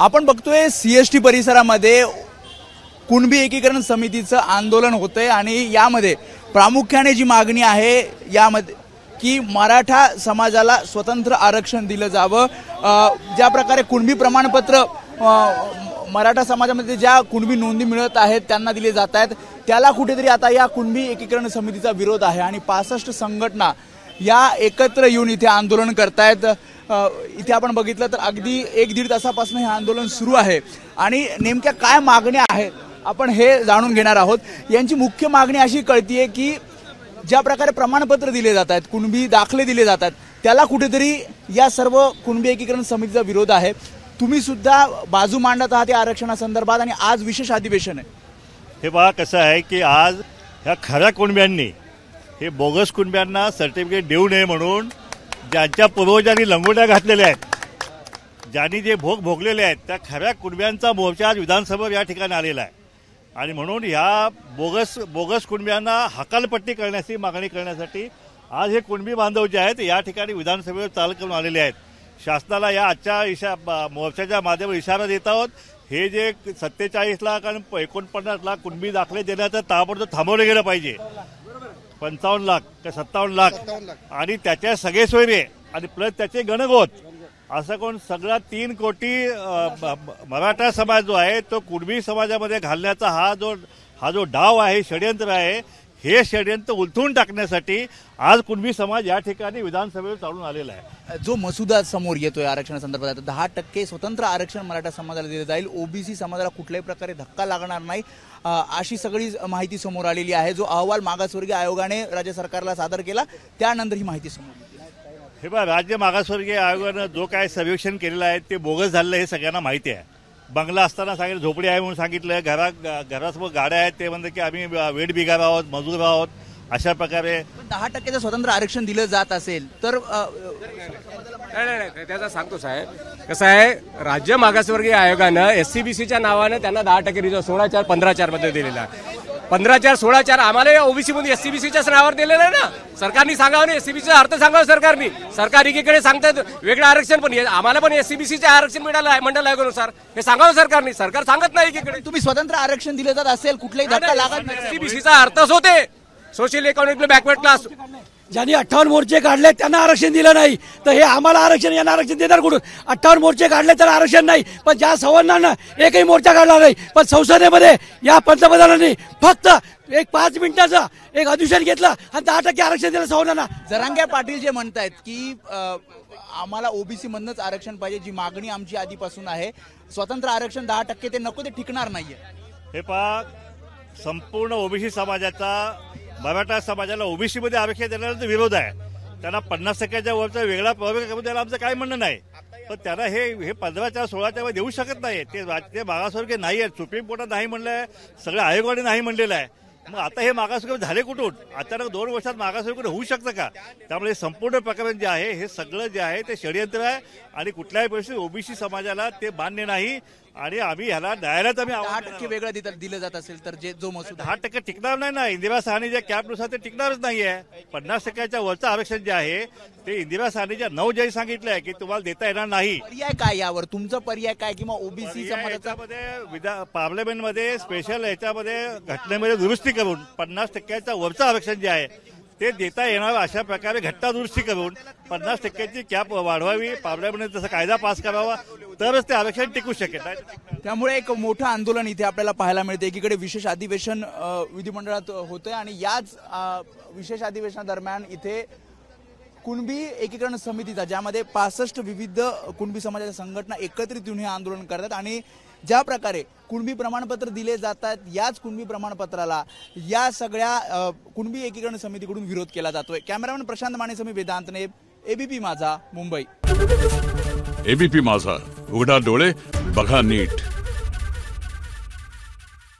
आपण बघतोय सीएसटी परिसरामध्ये कुणबी एकीकरण समितीचं आंदोलन होतंय आणि यामध्ये प्रामुख्याने जी मागणी आहे यामध्ये की मराठा समाजाला स्वतंत्र आरक्षण दिलं जावं। ज्या प्रकारे कुणबी प्रमाणपत्र मराठा समाजामध्ये ज्या कुणबी नोंदी मिळत आहेत त्यांना दिले जात आहेत, त्याला कुठेतरी आता या कुणबी एकीकरण समितीचा विरोध आहे आणि 65 संघटना या एकत्र येऊन इथे आंदोलन करतायत। इथे आपण बघितलं तर अगदी 1-1.5 तासापासून हे आंदोलन सुरू आहे आणि नेमक्या काय मागण्या आहेत आपण हे जाणून घेणार आहोत। यांची मुख्य मागणी अशी कळतीये की ज्या प्रकारे प्रमाणपत्र दिले जात आहेत, कुणबी दाखले दिले जातात, त्याला कुठेतरी या सर्व कुणबी एकीकरण समितीचा विरोध आहे। तुम्ही सुद्धा बाजू मांडत आहात या आरक्षणासंदर्भात आणि आज विशेष अधिवेशन आहे। हे बघा कसं आहे की आज ह्या खऱ्या कुणब्यांनी हे बोगस कुणब्यांना सर्टिफिकेट देऊ नये म्हणून ज्यांच्या पूर्वजांनी लंगोट्या घातलेल्या आहेत, ज्यांनी जे भोग भोगलेले आहेत, त्या खऱ्या कुणब्यांचा मोर्चा आज विधानसभेवर या ठिकाणी आलेला आहे आणि म्हणून ह्या बोगस कुणब्यांना हकालपट्टी करण्याची मागणी करण्यासाठी आज हे कुणबी बांधव जे आहेत या ठिकाणी विधानसभेवर चाल करून आलेले आहेत। शासनाला या आजच्या मोर्चाच्या माध्यमातून इशारा देत आहोत, हे जे 47 लाख आणि 49 लाख कुणबी दाखले देण्याचं ताबडतोब थांबवलं गेलं पाहिजे। 55 लाख का 57 लाख आणि त्याच्या सगळे सोयरे आणि प्लस त्याचे गणगोत असं कोण सगळा 3 कोटी मराठा समाज जो आहे तो कुणबी समाजामध्ये घालण्याचा हा जो डाव आहे, षडयंत्र आहे, हे षडयंत्र उलथून टाकण्यासाठी आज कुणबी समाज या ठिकाणी विधानसभेवर चालून आलेला आहे। जो मसुदा समोर येतोय आरक्षणासंदर्भात 10% स्वतंत्र आरक्षण मराठा समाजाला दिलं जाईल, ओबीसी समाजाला कुठल्याही प्रकारे धक्का लागणार नाही अशी सगळी माहिती समोर आलेली आहे। जो अहवाल मागासवर्गीय आयोगाने राज्य सरकारला सादर केला त्यानंतर ही माहिती समोर आली। हे बघा, राज्य मागासवर्गीय आयोगानं जो काय सर्वेक्षण केलेलं आहे ते बोगस झालेलं हे सगळ्यांना माहिती आहे। बंगला असताना सांगितलं झोपडी आहे म्हणून सांगितलं, घरासमोर गाड्या आहेत ते म्हणतात की आम्ही वेट बिगार आहोत, मजूर आहोत, अशा प्रकारे 10% स्वतंत्र आरक्षण दिलं जात असेल तर नाही त्याचा सांगतो साहेब, कसं आहे राज्य मागासवर्गीय आयोगानं एससीबीसीच्या नावानं त्यांना 10% रिझर्व 16-4 15-4 मध्ये दिलेला आहे। 15-4 16-4 आम्हाला ओबीसी मध्ये एससीबीसीच्याच नावावर दिलेलं आहे ना। सरकारने सांगावं ना, एससीबीसीचा अर्थ सांगावं सरकारने। सरकार एकीकडे सांगतात वेगळं आरक्षण, पण आम्हाला पण एससीबीसीचे आरक्षण मिळालं आहे मंडल आयोगानुसार, हे सांगावं सरकारने। सरकार सांगत नाही एकीकडे। तुम्ही स्वतंत्र आरक्षण दिलं जात असेल कुठलाही धक्का लागत नाही। एससीबीसीचा अर्थच होते सोशल इकॉनॉमिक बॅकवर्ड क्लास। ज्यांनी 58 मोर्चे काढले त्यांना आरक्षण दिलं नाही तर हे आम्हाला आरक्षण, यांना आरक्षण देणार कुठून? 58 मोर्चे काढले तर आरक्षण नाही, पण ज्या सवर्णांना एकही मोर्चा काढला नाही, पण संसदेमध्ये या पंतप्रधानांनी फक्त 5 मिनिटाचं एक अधिवेशन घेतलं आणि 10% आरक्षण दिलं सवर्णांना। जरांगे पाटील जे म्हणतायत की आम्हाला ओबीसी मधनच आरक्षण पाहिजे, जी मागणी आमची आधीपासून आहे, स्वतंत्र आरक्षण 10% ते नको, ते टिकणार नाहीये। हे पहा, संपूर्ण ओबीसी समाजाचा मराठा समाजाला ओबीसी मध्ये आरक्षण देण्याचा विरोध आहे। त्यांना 50% वरचा वेगळा प्रवर्ग करून द्यायला आमचं काही म्हणणं नाही, पण त्यांना हे 15-4 16 देऊ शकत नाही। ते मागासवर्गीय नाही आहेत, सुप्रीम कोर्टात नाही म्हणलंय, सगळ्या आयोगाने नाही म्हणलेलं आहे। मग आता हे मागासवर्गीय झाले कुठून? अचानक 2 वर्षात मागासवर्गीय होऊ शकतं का? त्यामुळे संपूर्ण प्रकरण जे आहे हे सगळं जे आहे ते षडयंत्र आहे आणि कुठल्याही परिस्थितीत ओबीसी समाजाला ते मान्य नाही आणि आम्ही ह्याला न्यायालयात 10% वेगळं दिलं जात असेल तर जो मसुदा 10% टिकणार नाही ना। इंदिरा साहनीच्या कॅपनुसार ते टिकणारच नाहीये। 50% वरचं आरक्षण जे आहे ते इंदिरा साहनीच्या 9 जज सांगितलंय की तुम्हाला देता येणार नाही। पर्याय काय यावर? तुमचा पर्याय काय? किंवा ओबीसी समाजामध्ये पार्लमेंटमध्ये स्पेशल याच्यामध्ये घटनेमध्ये दुरुस्ती करून 50% वरचं आरक्षण जे आहे ते देता येणार अशा प्रकारे घटना दुरुस्ती करून 50%ची कॅप वाढवावी, पार्लमेंटने तसा कायदा पास करावा, तरच ते आरक्षण टिकू शकेल। त्यामुळे एक मोठं आंदोलन इथे आपल्याला पाहायला मिळते। एकीकडे विशेष अधिवेशन विधिमंडळात होतंय आणि याच विशेष अधिवेशनादरम्यान इथे कुणबी एकीकरण समितीचा, ज्यामध्ये 65 विविध कुणबी समाजाच्या संघटना एकत्रित येऊन हे आंदोलन करतात आणि ज्या प्रकारे कुणबी प्रमाणपत्र दिले जातात, याच कुणबी प्रमाणपत्राला या सगळ्या कुणबी एकीकरण समितीकडून विरोध केला जातोय। कॅमेरामॅन प्रशांत मानेसमी, वेदांतने, एबीपी माझा, मुंबई। एबीपी माझा, उघडा डोळे बघा नीट।